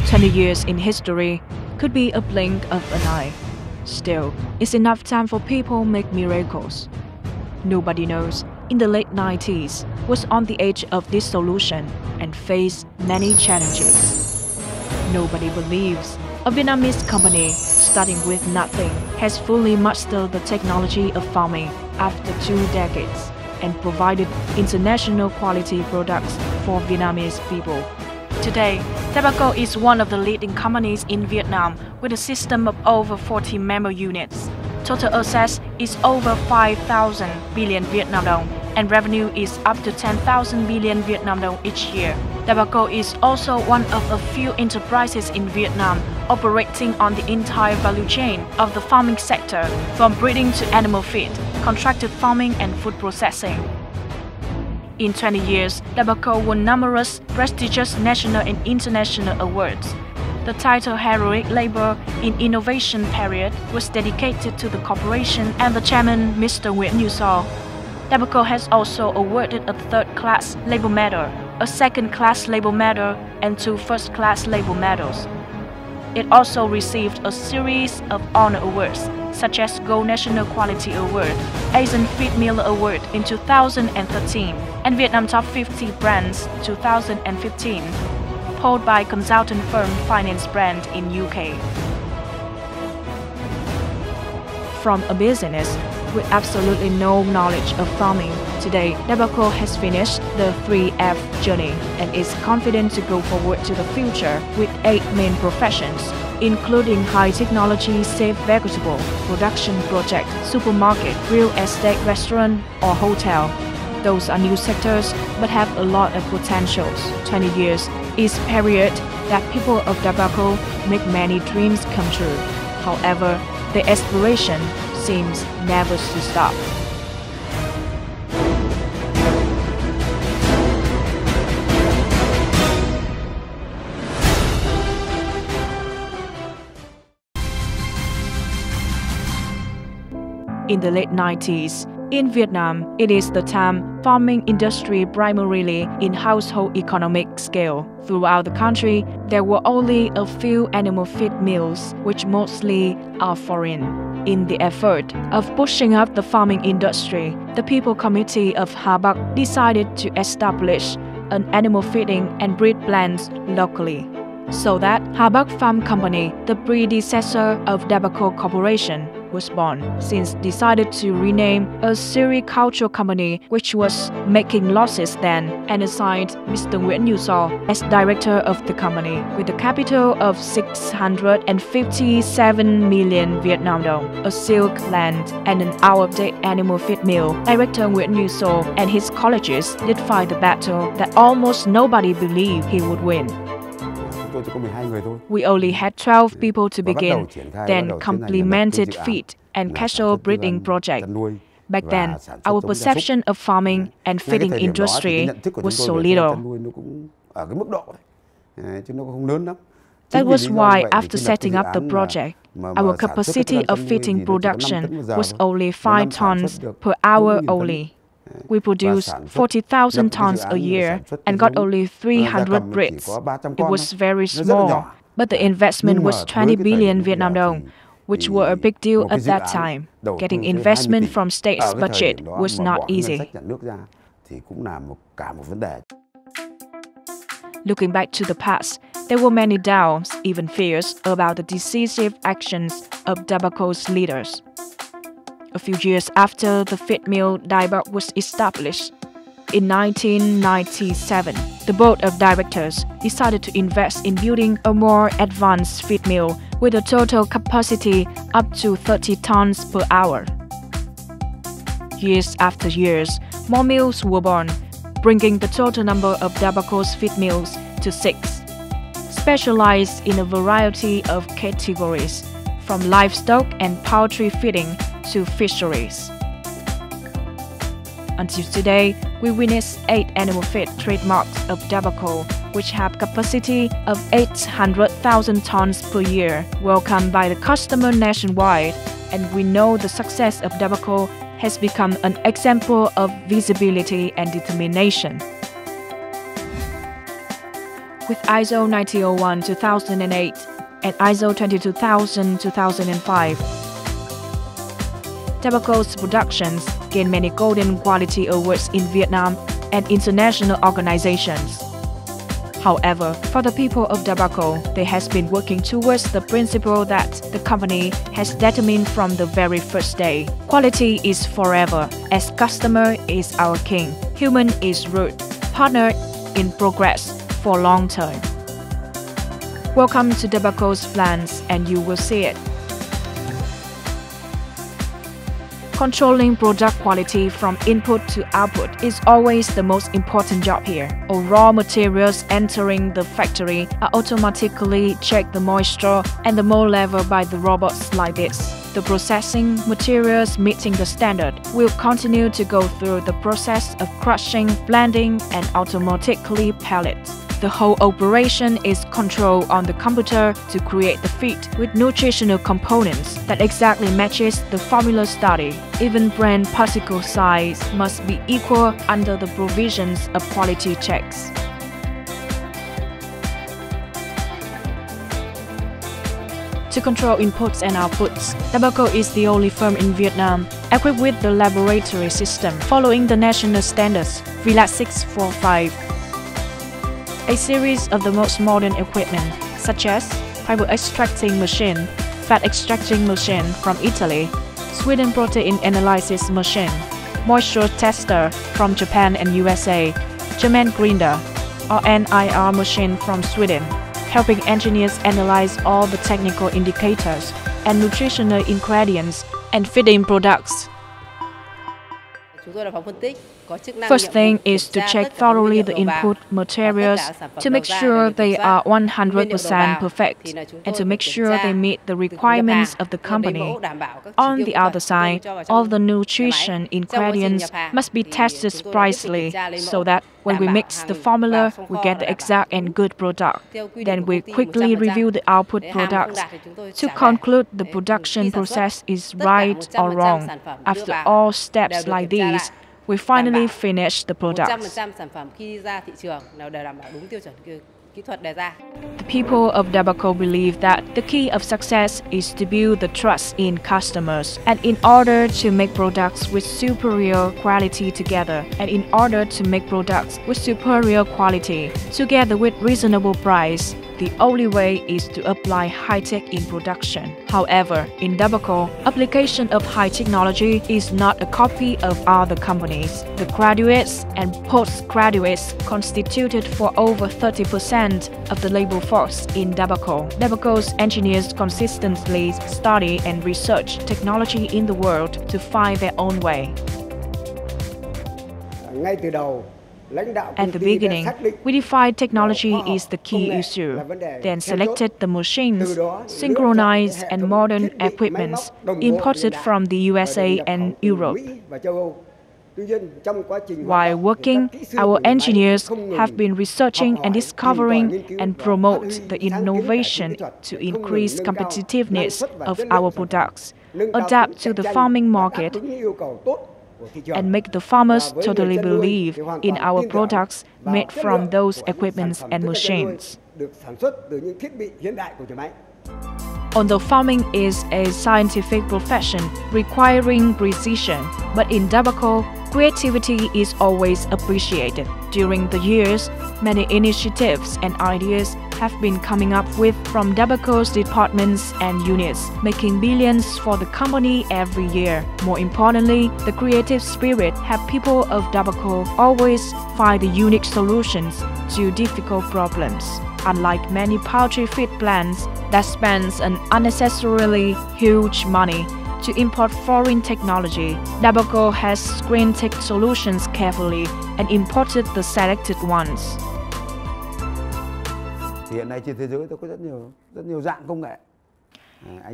20 years in history could be a blink of an eye. Still, it's enough time for people make miracles. Nobody knows, in the late 90s, was on the edge of dissolution and faced many challenges. Nobody believes a Vietnamese company, starting with nothing, has fully mastered the technology of farming after 2 decades and provided international quality products for Vietnamese people. Today, DABACO is one of the leading companies in Vietnam with a system of over 40 member units. Total assets is over 5,000 billion Vietnam dong and revenue is up to 10,000 billion Vietnam dong each year. DABACO is also one of a few enterprises in Vietnam operating on the entire value chain of the farming sector, from breeding to animal feed, contracted farming and food processing. In 20 years, DABACO won numerous prestigious national and international awards. The title Heroic Labor in Innovation period was dedicated to the corporation and the chairman, Mr. Nguyễn Như So. DABACO has also awarded a third-class labor medal, a second-class labor medal, and 2 first-class labor medals. It also received a series of honor awards, such as Gold National Quality Award, Asian Feed Miller Award in 2013, and Vietnam Top 50 Brands 2015, polled by consultant firm Finance Brand in UK. From a business with absolutely no knowledge of farming, today DABACO has finished the 3F journey and is confident to go forward to the future with 8 main professions, including high technology safe vegetable production project, supermarket, real estate, restaurant or hotel. Those are new sectors but have a lot of potentials. 20 years is a period that people of DABACO make many dreams come true. However, the aspiration seems never to stop. In the late 90s, in Vietnam, it is the time farming industry primarily in household economic scale. Throughout the country, there were only a few animal feed mills, which mostly are foreign. In the effort of pushing up the farming industry, the People Committee of DABACO decided to establish an animal feeding and breed plants locally. So that DABACO Farm Company, the predecessor of DABACO Corporation, was born, since decided to rename a sericulture company which was making losses then, and assigned Mr. Nguyễn Như So as director of the company with a capital of 657 million Vietnam dong, a silk land and an out-of-date animal feed mill. Director Nguyễn Như So and his colleagues did fight the battle that almost nobody believed he would win. We only had 12 people to begin, then complemented feed and cattle breeding project. Back then, our perception of farming and feeding industry was so little. That was why after setting up the project, our capacity of feeding production was only 5 tons per hour only. We produced 40,000 tons a year and got only 300 breeds. It was very small, but the investment was 20 billion Vietnam dong, which were a big deal at that time. Getting investment from state's budget was not easy. Looking back to the past, there were many doubts, even fears, about the decisive actions of DABACO's leaders. A few years after the feed mill DABACO was established, in 1997, the board of directors decided to invest in building a more advanced feed mill with a total capacity up to 30 tons per hour. Years after years, more mills were born, bringing the total number of DABACO's feed mills to 6, specialized in a variety of categories, from livestock and poultry feeding to fisheries. Until today, we witness 8 animal feed trademarks of DABACO, which have capacity of 800,000 tons per year, welcomed by the customer nationwide, and we know the success of DABACO has become an example of visibility and determination. with ISO 9001-2008 and ISO 22000-2005. DABACO's productions gained many golden quality awards in Vietnam and international organizations. However, for the people of DABACO, they has been working towards the principle that the company has determined from the very first day. Quality is forever, as customer is our king, human is root, partner in progress for long term. Welcome to DABACO's plans and you will see it. Controlling product quality from input to output is always the most important job here. All raw materials entering the factory are automatically checked the moisture and the mold level by the robots like this. The processing materials meeting the standard will continue to go through the process of crushing, blending, and automatically pellet. The whole operation is controlled on the computer to create the feed with nutritional components that exactly matches the formula study. Even brand particle size must be equal under the provisions of quality checks. To control inputs and outputs, DABACO is the only firm in Vietnam equipped with the laboratory system following the national standards VLAT 645. A series of the most modern equipment, such as fiber extracting machine, fat extracting machine from Italy, Sweden protein analysis machine, moisture tester from Japan and USA, German grinder, or NIR machine from Sweden, helping engineers analyze all the technical indicators and nutritional ingredients and feeding products. First thing is to check thoroughly the input materials to make sure they are 100% perfect and to make sure they meet the requirements of the company. On the other side, all the nutrition ingredients must be tested precisely so that when we mix the formula, we get the exact and good product. Then we quickly review the output products to conclude the production process is right or wrong. After all steps like these, we finally finish the products. The people of DABACO believe that the key of success is to build the trust in customers, and in order to make products with superior quality together, together with reasonable price, the only way is to apply high-tech in production. However, in DABACO, application of high technology is not a copy of other companies. The graduates and postgraduates constituted for over 30% of the labor force in DABACO. DABACO's engineers consistently study and research technology in the world to find their own way. At the beginning, we defined technology is the key issue, then selected the machines, synchronized and modern equipments imported from the USA and Europe. While working, our engineers have been researching and discovering and promote the innovation to increase competitiveness of our products, adapt to the farming market, and make the farmers totally believe in our products made from those equipments and machines. Although farming is a scientific profession requiring precision, but in DABACO, creativity is always appreciated. During the years, many initiatives and ideas have been coming up with from DABACO's departments and units, making billions for the company every year. More importantly, the creative spirit have people of DABACO always find the unique solutions to difficult problems. Unlike many poultry feed plants that spends an unnecessarily huge money to import foreign technology, DABACO has screened tech solutions carefully and imported the selected ones.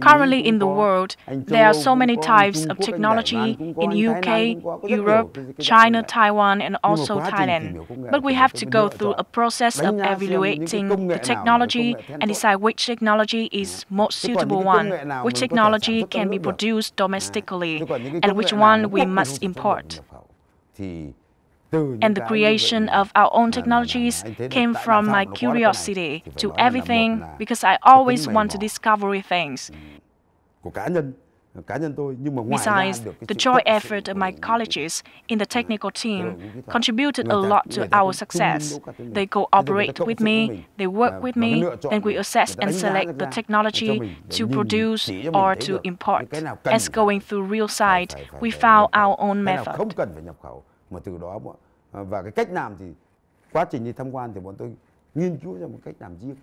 Currently in the world, there are so many types of technology in UK, Europe, China, Taiwan, and also Thailand. But we have to go through a process of evaluating the technology and decide which technology is most suitable one, which technology can be produced domestically, and which one we must import. And the creation of our own technologies came from my curiosity to everything because I always want to discover things. Besides, the joint effort of my colleagues in the technical team contributed a lot to our success. They cooperate with me, they work with me, then we assess and select the technology to produce or to import. As going through real site, we found our own method. Và cái cách làm thì quá trình đi tham quan thì bọn tôi nghiên cứu ra một cách làm riêng.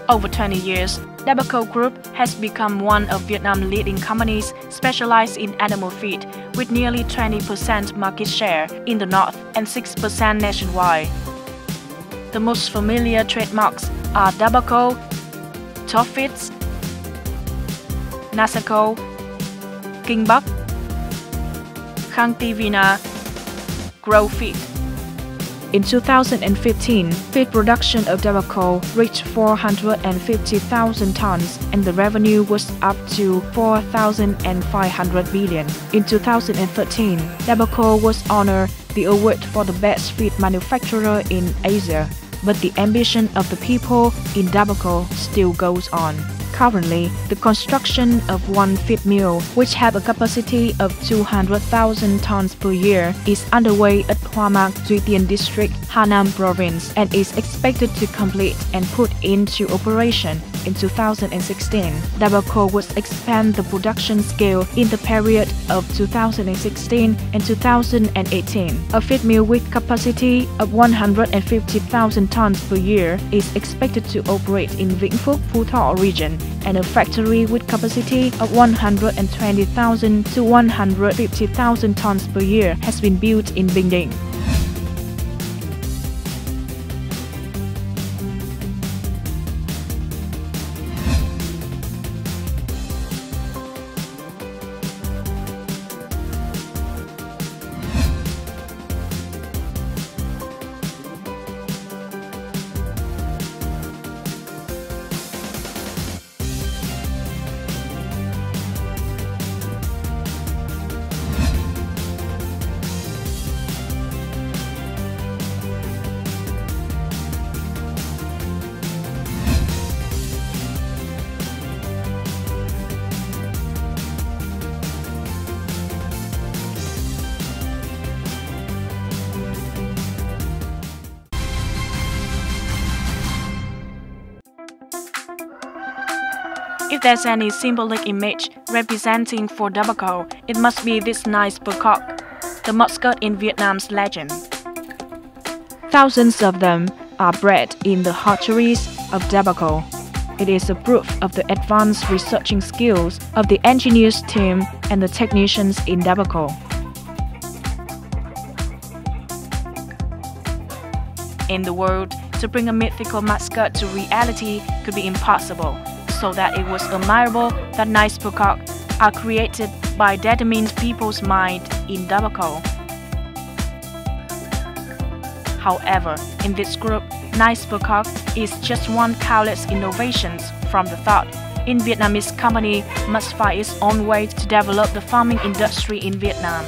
Over 20 years, DABACO Group has become one of Vietnam's leading companies specialized in animal feed, with nearly 20% market share in the north and 6% nationwide. The most familiar trademarks are DABACO, Toffits, Nasaco, Kingbuk, Khangtivina, Grow Feed. In 2015, feed production of DABACO reached 450,000 tons and the revenue was up to 4,500 billion. In 2013, DABACO was honored the award for the best feed manufacturer in Asia. But the ambition of the people in DABACO still goes on. Currently, the construction of one feed mill, which has a capacity of 200,000 tons per year, is underway at Hoa Mạc, Duy Tiên District, Hà Nam Province, and is expected to complete and put into operation in 2016. DABACO will expand the production scale in the period of 2016 and 2018. A feed mill with capacity of 150,000 tons per year is expected to operate in Vĩnh Phúc, Phú Thọ region, and a factory with capacity of 120,000 to 150,000 tons per year has been built in Bình Định. If there's any symbolic image representing for DABACO, it must be this nice peacock, the mascot in Vietnam's legend. Thousands of them are bred in the hatcheries of DABACO. It is a proof of the advanced researching skills of the engineers team and the technicians in DABACO. In the world, to bring a mythical mascot to reality could be impossible, so that it was admirable that nice peacocks are created by determined people's mind in DABACO. However, in this group, nice peacock is just one countless innovations from the thought in Vietnamese company must find its own way to develop the farming industry in Vietnam.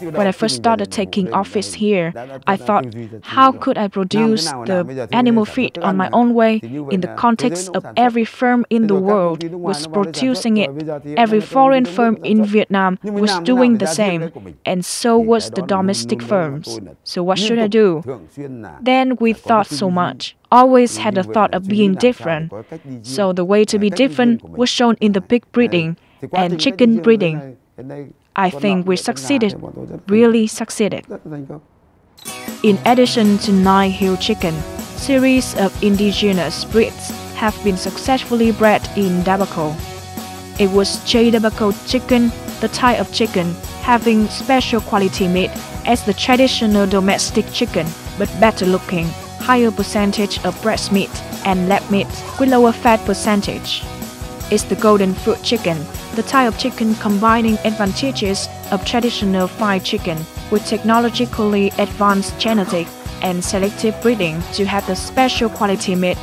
When I first started taking office here, I thought, how could I produce the animal feed on my own way in the context of every firm in the world was producing it. Every foreign firm in Vietnam was doing the same, and so was the domestic firms. So what should I do? Then we thought so much. Always had the thought of being different. So the way to be different was shown in the pig breeding and chicken breeding. I think we succeeded, really succeeded. In addition to Nine Hill chicken, series of indigenous breeds have been successfully bred in DABACO. It was J. DABACO chicken, the type of chicken having special quality meat as the traditional domestic chicken, but better looking, higher percentage of breast meat and leg meat with lower fat percentage. It's the golden fruit chicken, the type of chicken combining advantages of traditional fried chicken with technologically advanced genetic and selective breeding to have the special quality meat.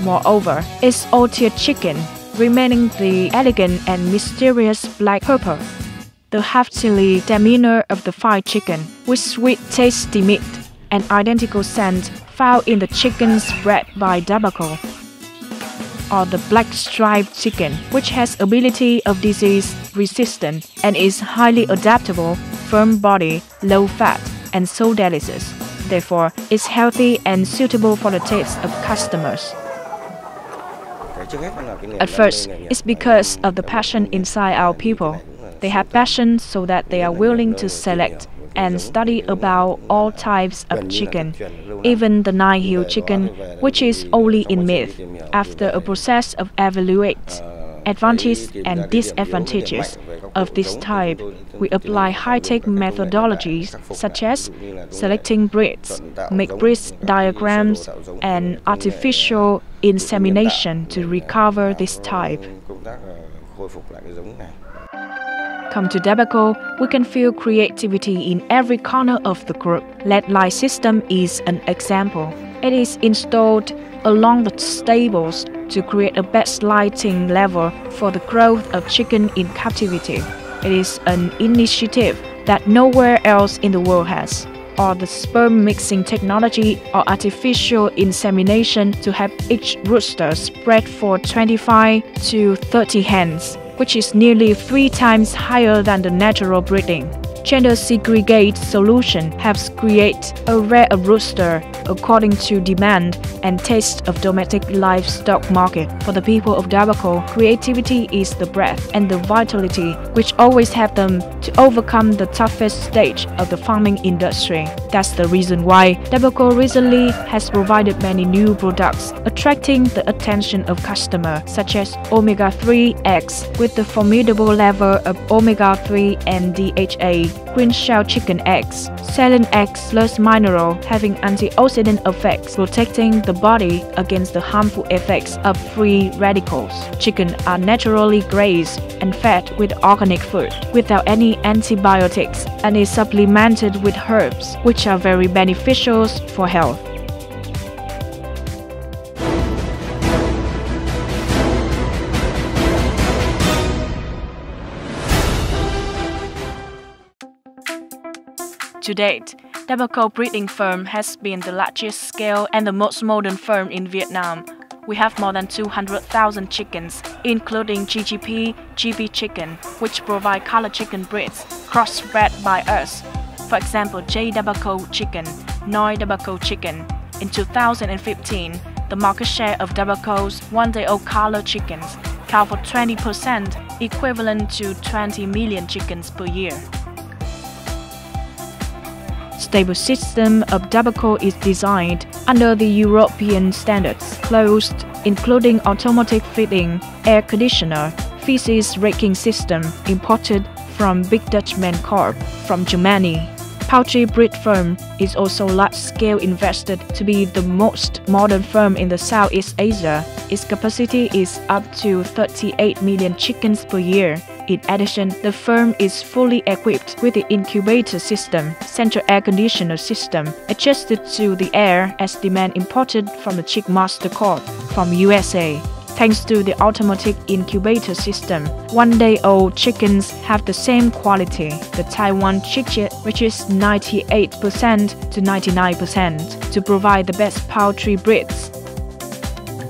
Moreover, it's all-tiered chicken, remaining the elegant and mysterious black purple. The heftily demeanor of the fried chicken, with sweet tasty meat, and identical scent found in the chickens bred by DABACO. Or the black striped chicken, which has ability of disease resistant and is highly adaptable, firm body, low fat, and so delicious. Therefore, it's healthy and suitable for the taste of customers. At first, it's because of the passion inside our people. They have passion so that they are willing to select and study about all types of chicken, even the nine-heel chicken, which is only in myth. After a process of evaluate advantages and disadvantages of this type, we apply high-tech methodologies such as selecting breeds, make breed diagrams, and artificial insemination to recover this type. Come to DABACO, we can feel creativity in every corner of the group. LED light system is an example. It is installed along the stables to create a best lighting level for the growth of chicken in captivity. It is an initiative that nowhere else in the world has. Or the sperm mixing technology or artificial insemination to have each rooster spread for 25 to 30 hens, which is nearly 3 times higher than the natural breeding. Gender segregate solution helps create a rare rooster according to demand and taste of domestic livestock market. For the people of DABACO, creativity is the breath and the vitality which always help them to overcome the toughest stage of the farming industry. That's the reason why DABACO recently has provided many new products attracting the attention of customers, such as omega-3 eggs with the formidable level of omega-3 and DHA, green shell chicken eggs, saline eggs plus mineral having antioxidant effects, protecting the body against the harmful effects of free radicals. Chicken are naturally grazed and fed with organic food without any antibiotics and is supplemented with herbs, which are very beneficial for health. To date, DABACO breeding firm has been the largest scale and the most modern firm in Vietnam. We have more than 200,000 chickens, including GGP, GB chicken, which provide color chicken breeds crossbred by us. For example, J DABACO chicken, Noi DABACO chicken. In 2015, the market share of DABACO's one-day-old color chickens account for 20%, equivalent to 20 million chickens per year. Stable system of DABACO is designed under the European standards, closed, including automatic feeding, air conditioner, feces raking system imported from Big Dutchman Corp from Germany. Poultry breed firm is also large-scale invested to be the most modern firm in the Southeast Asia. Its capacity is up to 38 million chickens per year. In addition, the firm is fully equipped with the incubator system, central air conditioner system, adjusted to the air as demand imported from the Chick Master Corp from USA. Thanks to the automatic incubator system, one-day-old chickens have the same quality, the Taiwan Chickjet, which is 98% to 99%, to provide the best poultry breeds.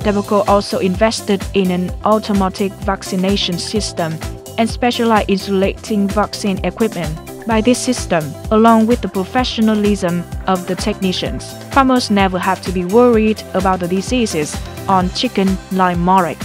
DABACO also invested in an automatic vaccination system and specialized insulating vaccine equipment. By this system, along with the professionalism of the technicians, farmers never have to be worried about the diseases on chicken like Morek.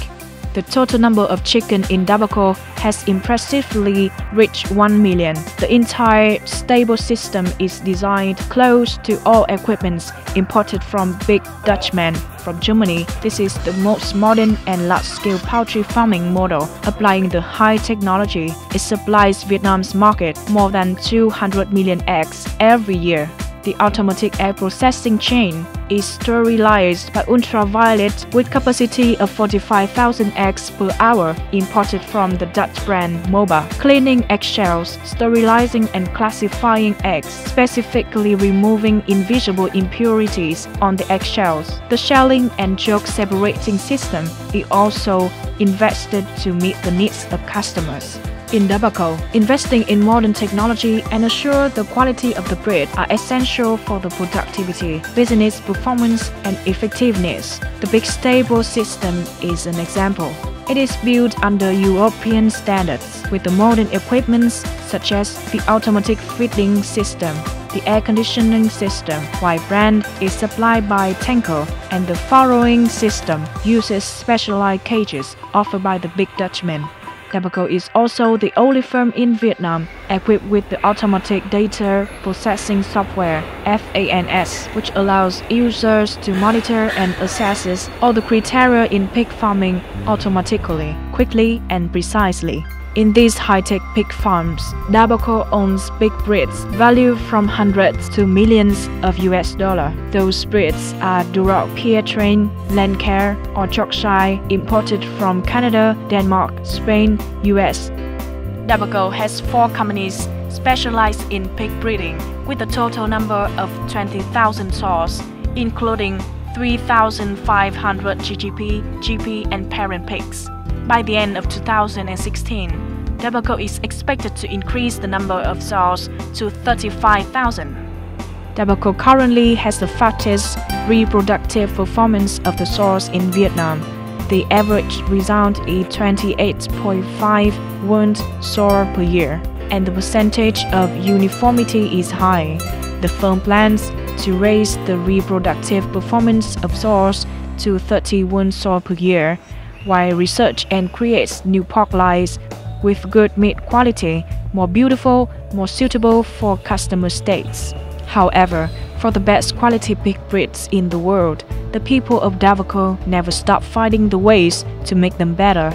The total number of chicken in DABACO has impressively reached 1 million. The entire stable system is designed close to all equipment imported from Big Dutchman from Germany. This is the most modern and large-scale poultry farming model, applying the high technology. It supplies Vietnam's market more than 200 million eggs every year. The automatic egg processing chain is sterilized by ultraviolet with capacity of 45,000 eggs per hour, imported from the Dutch brand MOBA, cleaning eggshells, sterilizing and classifying eggs, specifically removing invisible impurities on the eggshells. The shelling and yolk separating system is also invested to meet the needs of customers. In DABACO, investing in modern technology and assure the quality of the bread are essential for the productivity, business performance, and effectiveness. The Big Stable system is an example. It is built under European standards with the modern equipments such as the automatic feeding system, the air conditioning system, while brand is supplied by Tanker, and the farrowing system uses specialized cages offered by the Big Dutchman. DABACO is also the only firm in Vietnam equipped with the Automatic Data Processing Software (FANS), which allows users to monitor and assess all the criteria in pig farming automatically, quickly and precisely. In these high-tech pig farms, DABACO owns pig breeds valued from hundreds to millions of US dollars. Those breeds are Duroc, Pietrain, Lancare, or Yorkshire, imported from Canada, Denmark, Spain, US. DABACO has 4 companies specialized in pig breeding, with a total number of 20,000 sows, including 3,500 GGP, GP, and parent pigs. By the end of 2016, DABACO is expected to increase the number of sows to 35,000. DABACO currently has the fastest reproductive performance of the sows in Vietnam. The average result is 28.5 wound sow per year, and the percentage of uniformity is high. The firm plans to raise the reproductive performance of sows to 30 wound sow per year, while research and creates new pork lines with good meat quality, more beautiful, more suitable for customer tastes. However, for the best quality pig breeds in the world, the people of DABACO never stop finding the ways to make them better.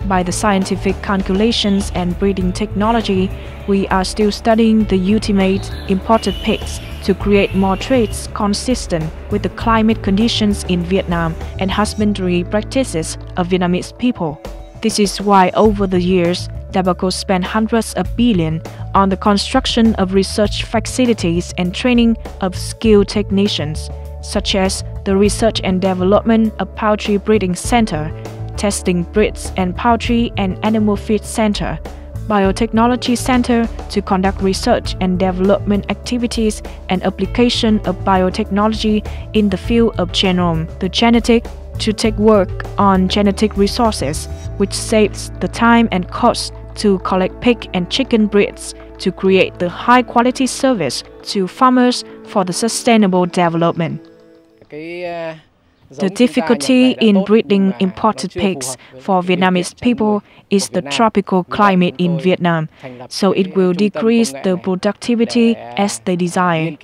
By the scientific calculations and breeding technology, we are still studying the ultimate imported pigs to create more traits consistent with the climate conditions in Vietnam and husbandry practices of Vietnamese people. This is why over the years, DABACO spent hundreds of billions on the construction of research facilities and training of skilled technicians, such as the Research and Development of Poultry Breeding Center, Testing Breeds and Poultry and Animal Feed Center, Biotechnology Center to conduct research and development activities and application of biotechnology in the field of genome, the genetic, to take work on genetic resources, which saves the time and cost to collect pig and chicken breeds to create the high-quality service to farmers for the sustainable development. The difficulty in breeding imported pigs for Vietnamese people is the tropical climate in Vietnam, so it will decrease the productivity as they desire.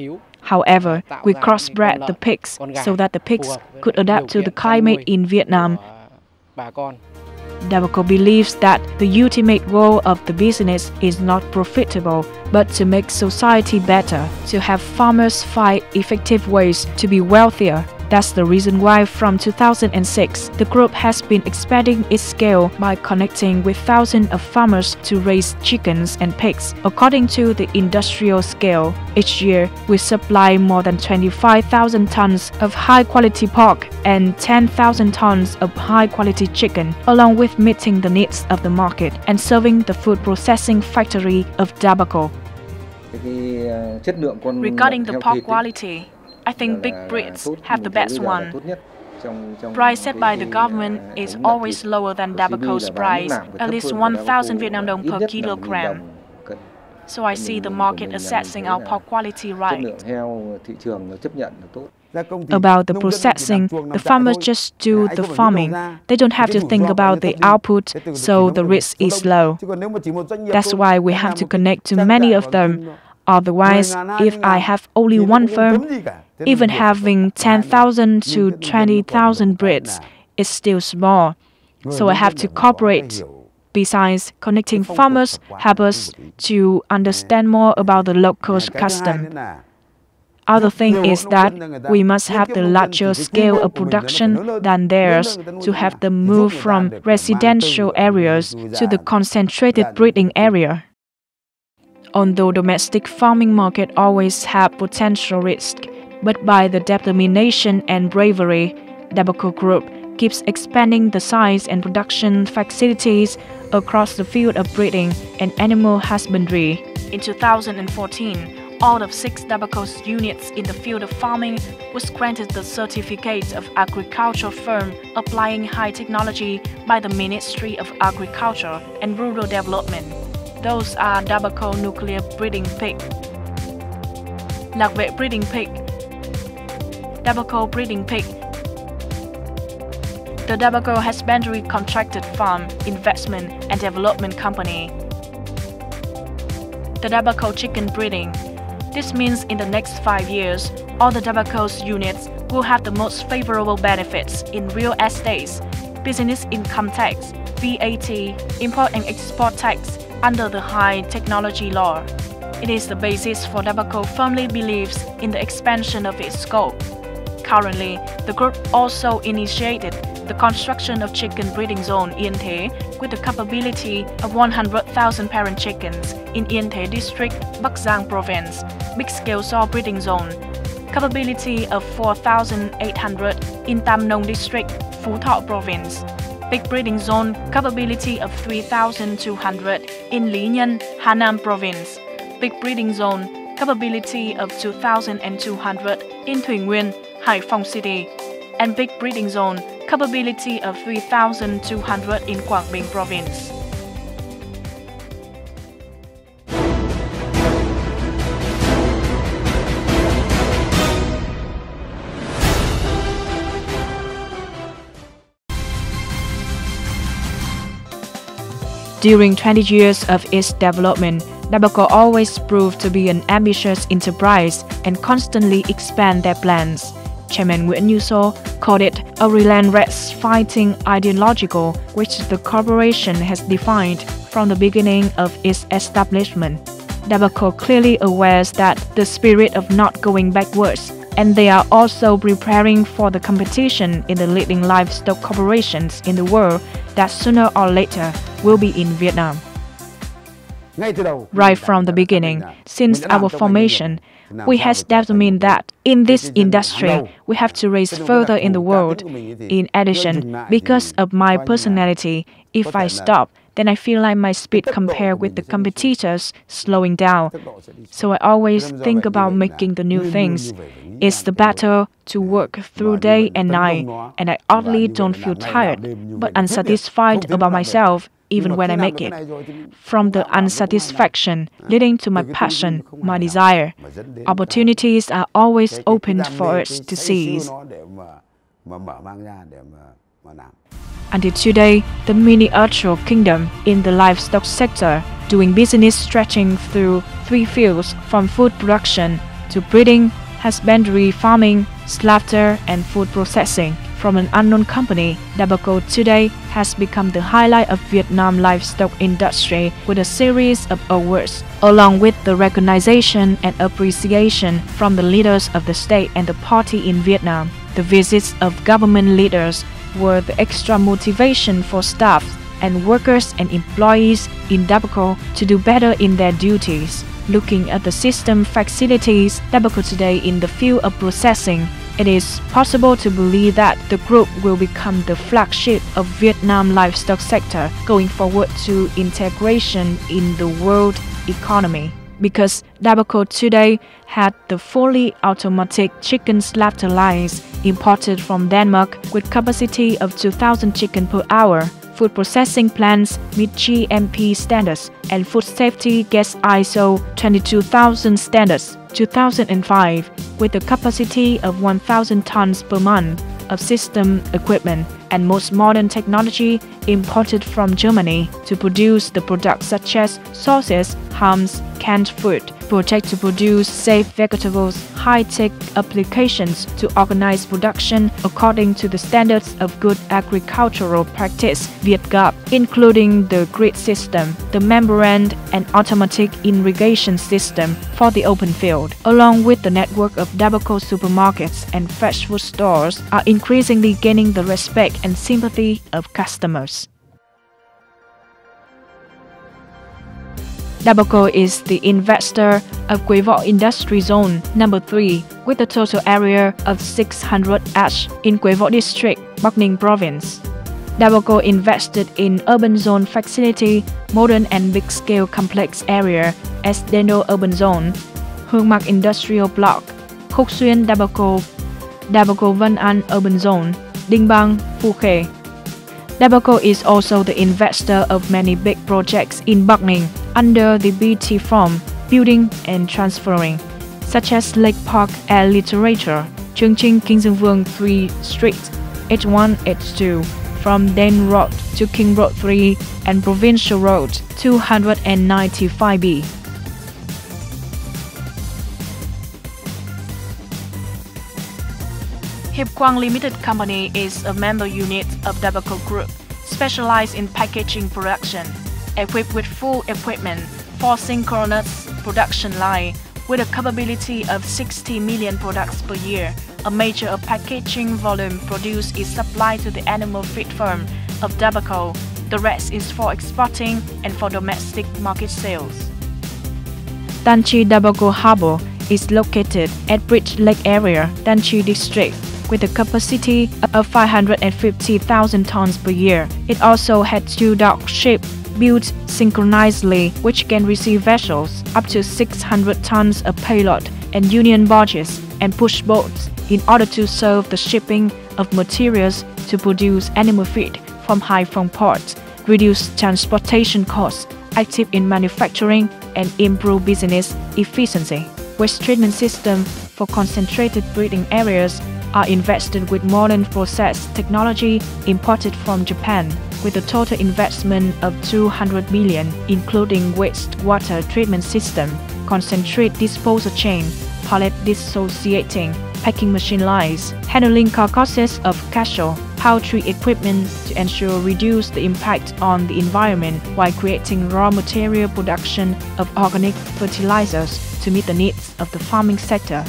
However, we crossbred the pigs so that the pigs could adapt to the climate in Vietnam. DABACO believes that the ultimate goal of the business is not profitable, but to make society better, to have farmers find effective ways to be wealthier. That's the reason why from 2006, the group has been expanding its scale by connecting with thousands of farmers to raise chickens and pigs. According to the industrial scale, each year we supply more than 25,000 tons of high-quality pork and 10,000 tons of high-quality chicken, along with meeting the needs of the market and serving the food processing factory of DABACO. Regarding the pork quality, I think big breeds have the best one. Price set by the government is always lower than DABACO's price, at least 1,000 Vietnam dong per kilogram. So I see the market assessing our pork quality right. About the processing, the farmers just do the farming. They don't have to think about the output, so the risk is low. That's why we have to connect to many of them. Otherwise, if I have only one firm, even having 10,000 to 20,000 breeds is still small, so I have to cooperate. Besides, connecting farmers help us to understand more about the local custom. Other thing is that we must have the larger scale of production than theirs to have them move from residential areas to the concentrated breeding area. Although domestic farming market always have potential risk, but by the determination and bravery, DABACO Group keeps expanding the size and production facilities across the field of breeding and animal husbandry. In 2014, all of 6 DABACO's units in the field of farming was granted the certificate of agriculture firm applying high technology by the Ministry of Agriculture and Rural Development. Those are DABACO Nuclear Breeding Pig, Lạc Vệ Breeding Pig, DABACO Breeding Pig, the DABACO Husbandry Contracted Farm Investment and Development Company, the DABACO Chicken Breeding. This means in the next 5 years, all the DABACO's units will have the most favorable benefits in real estates, business income tax, VAT, import and export tax under the high technology law. It is the basis for DABACO firmly believes in the expansion of its scope. Currently, the group also initiated the construction of chicken breeding zone Yên Thế with the capability of 100,000 parent chickens in Yên Thế district, Bắc Giang province, big scale sow breeding zone, capability of 4,800 in Tam Nông district, Phú Thọ province, big breeding zone capability of 3,200 in Lý Nhân, Hà Nam province, big breeding zone capability of 2,200 in Thủy Nguyên, Hải Phòng city, and big breeding zone capability of 3,200 in Quảng Bình province. During 20 years of its development, DABACO always proved to be an ambitious enterprise and constantly expand their plans. Chairman Nguyễn Như So called it a relentless fighting ideological which the corporation has defined from the beginning of its establishment. DABACO clearly aware that the spirit of not going backwards, and they are also preparing for the competition in the leading livestock corporations in the world that sooner or later will be in Vietnam. Right from the beginning, since our formation, we have determined that in this industry, we have to raise further in the world. In addition, because of my personality, if I stop, then I feel like my speed compared with the competitors slowing down. So I always think about making the new things. It's the battle to work through day and night, and I oddly don't feel tired, but unsatisfied about myself even when I make it. From the unsatisfaction leading to my passion, my desire, opportunities are always open for us to seize. Until today, the miniature kingdom in the livestock sector, doing business stretching through 3 fields from food production to breeding, husbandry, farming, slaughter, and food processing. From an unknown company, DABACO today has become the highlight of Vietnam livestock industry with a series of awards, along with the recognition and appreciation from the leaders of the state and the party in Vietnam. The visits of government leaders were the extra motivation for staff and workers and employees in DABACO to do better in their duties. Looking at the system facilities DABACO today in the field of processing, it is possible to believe that the group will become the flagship of Vietnam livestock sector going forward to integration in the world economy. Because DABACO today had the fully automatic chicken slaughter lines imported from Denmark with capacity of 2,000 chicken per hour. Food processing plants meet GMP standards and food safety gets ISO 22000 standards 2005 with a capacity of 1,000 tons per month of system equipment and most modern technology imported from Germany to produce the products such as sauces, hams, canned food, project to produce safe vegetables, high-tech applications to organize production according to the standards of good agricultural practice (VietGAP), including the grid system, the membrane and automatic irrigation system for the open field, along with the network of DABACO supermarkets and fresh food stores, are increasingly gaining the respect and sympathy of customers. DABACO is the investor of Quế Võ Industry Zone number 3 with a total area of 600 acres in Quế Võ District, Bắc Ninh Province. DABACO invested in urban zone facility, modern and big-scale complex area as Deno Urban Zone, Hương Mạc Industrial Block, Khúc Xuyên DABACO, DABACO Vân An Urban Zone, Đinh Bang, Phu Khê. DABACO is also the investor of many big projects in Bắc Ninh under the BT form, building and transferring, such as Lake Park Air Literature, Chương Trinh Kinh Dương Vương 3 Street, H1, H2, from Dan Road to King Road 3 and Provincial Road 295B. Hiệp Quang Limited Company is a member unit of DABACO Group, specialized in packaging production, equipped with full equipment for synchronous production line with a capability of 60 million products per year. A major of packaging volume produced is supplied to the animal feed farm of DABACO. The rest is for exporting and for domestic market sales. Tan Chi DABACO Harbor is located at Bridge Lake area, Tan Chi District, with a capacity of 550,000 tons per year. It also had 2 dock ships built synchronously, which can receive vessels up to 600 tons of payload, and union barges and push boats in order to serve the shipping of materials to produce animal feed from Haiphong ports, reduce transportation costs, active in manufacturing, and improve business efficiency. Waste treatment systems for concentrated breeding areas are invested with modern process technology imported from Japan, with a total investment of 200 million, including wastewater treatment system, concentrate disposal chain, pallet dissociating, packing machine lines, handling carcasses of cattle, poultry equipment to ensure reduce the impact on the environment while creating raw material production of organic fertilizers to meet the needs of the farming sector.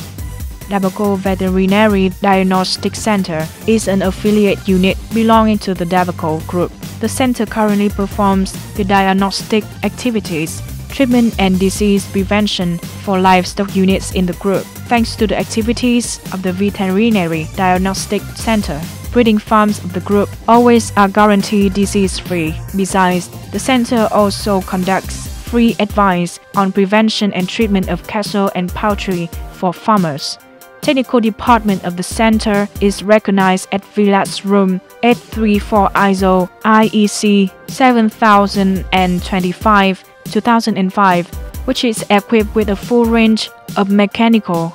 DABACO Veterinary Diagnostic Center is an affiliate unit belonging to the DABACO Group. The center currently performs the diagnostic activities, treatment and disease prevention for livestock units in the group. Thanks to the activities of the Veterinary Diagnostic Center, breeding farms of the group always are guaranteed disease-free. Besides, the center also conducts free advice on prevention and treatment of cattle and poultry for farmers. Technical department of the center is recognized at Village Room 834 ISO IEC 7025-2005, which is equipped with a full range of mechanical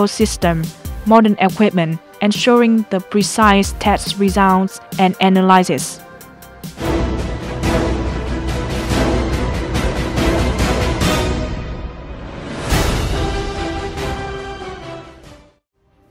system, modern equipment, ensuring the precise test results and analysis.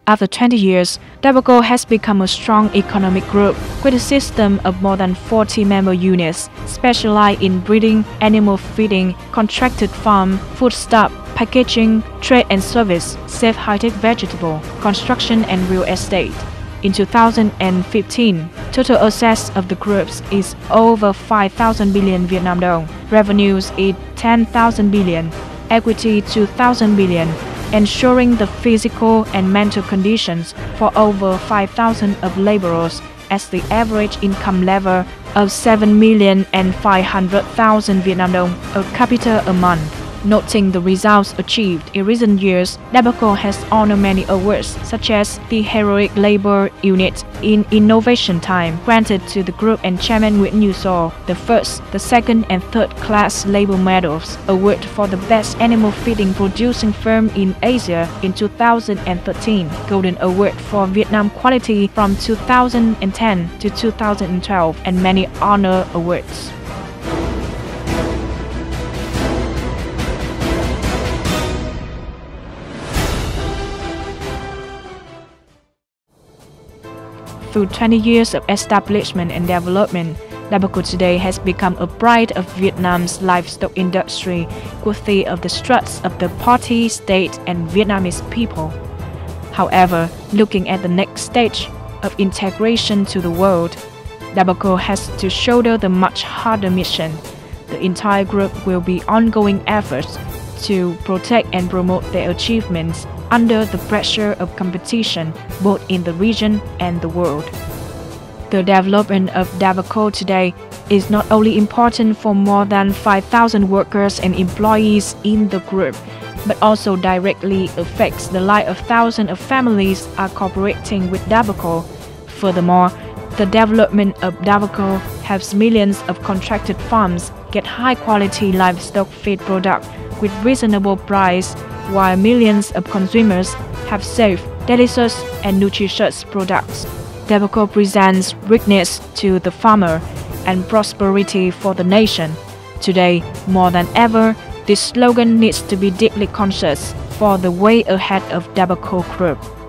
After 20 years, DABACO has become a strong economic group with a system of more than 40 member units, specialized in breeding, animal feeding, contracted farm, foodstuff, packaging, trade and service, safe high-tech vegetable, construction and real estate. In 2015, total assets of the groups is over 5,000 billion Vietnam dong, revenues is 10,000 billion, equity 2,000 billion, ensuring the physical and mental conditions for over 5,000 of laborers as the average income level of 7,500,000 Vietnam dong per capita a month. Noting the results achieved in recent years, DABACO has honored many awards such as the Heroic Labor Unit in Innovation Time granted to the group and Chairman Nguyễn Như So, the first, the second and third class labor medals, award for the best animal feeding producing firm in Asia in 2013, Golden Award for Vietnam Quality from 2010 to 2012, and many honor awards. Through 20 years of establishment and development, DABACO today has become a pride of Vietnam's livestock industry, worthy of the struts of the party, state, and Vietnamese people. However, looking at the next stage of integration to the world, DABACO has to shoulder the much harder mission. The entire group will be ongoing efforts to protect and promote their achievements under the pressure of competition both in the region and the world. The development of DABACO today is not only important for more than 5,000 workers and employees in the group, but also directly affects the life of thousands of families are cooperating with DABACO. Furthermore, the development of DABACO helps millions of contracted farms get high-quality livestock feed products with reasonable price, while millions of consumers have safe, delicious, and nutritious products. DABACO presents richness to the farmer and prosperity for the nation. Today, more than ever, this slogan needs to be deeply conscious for the way ahead of DABACO Group.